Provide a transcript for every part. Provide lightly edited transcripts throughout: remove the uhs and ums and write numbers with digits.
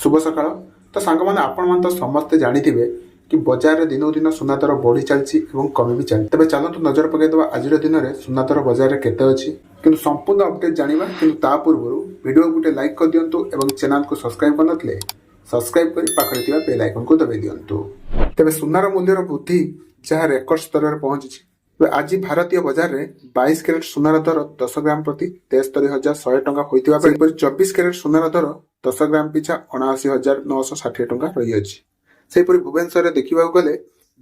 शुभ सकाळ। तो सांग मैंने आपण तो समस्ते जानिथिबे कि बजार में दिनकु दिन सुना दर बढ़ी चलती और कमी भी चलती। तेज चलतु नजर पकईदे आज दिन में सुना दर बजार में केते अच्छी किंतु संपूर्ण अपडेट जाना कि पूर्व वीडियो गोटे लाइक कर दिंतु और चैनल को सब्सक्राइब करनथिले सब्सक्राइब कर पाखे बेल आइकन को दबाई दिंतु। तेज सुनार मूल्यर वृद्धि जहाँ रेकर्ड स्तर में पहुंची। आज भारतीय बाजार में 22 कैरेट सुनार दर 10 ग्राम प्रति 73,100 टंका होइतिबा बेले 24 कैरेट सुनार दर 10 ग्राम पिछा 79,960 टंका रही अछि। सेहिपरि भुवनेश्वर में देखा गले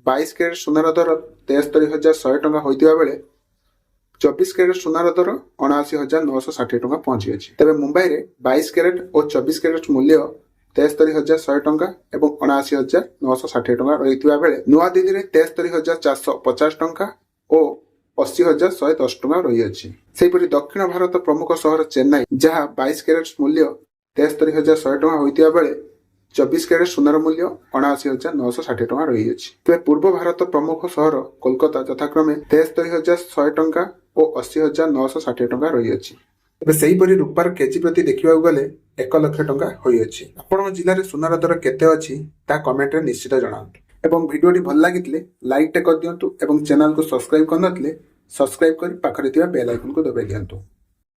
22 कैरेट सुनार दर 73,100 टंका होइतिबा बेले 24 कैरेट सुनार दर 79,960 टंका पहुंची अछि। तेबे मुंबई में 22 कैरेट और 24 कैरेट मूल्य 73,100 टंका और 79,960 टंका रही बेले नुआ दिल्ली में 73,450 टंका और 80,110 टंका रही अछि। सेहिपरि दक्षिण भारत प्रमुख सहर चेन्नई जहाँ 22 कैरेट मूल्य 73,100 टंका होइतिबा बेले 24 कैरेट सुनार मूल्य 79,960 टंका रही अछि। तेज पूर्व भारत प्रमुख सहर कोलकाता यथाक्रमे 73,100 टंका और 80,960 टंका रही अछि। सेहीपरि रूपार केजी प्रति देखा गले 1 लाख टंका होई अछि। आपण जिले में सुनार दर केते अछि ता कमेंट रे निश्चित जणावନ୍ତୁ। एवं वीडियोटी भल लागिथिले लाइक टे कर दियंतु एवं चैनल को सब्सक्राइब करनथिले सब्सक्राइब कर पाखरे थिबा बेल आइकन को दबाई दियंतु।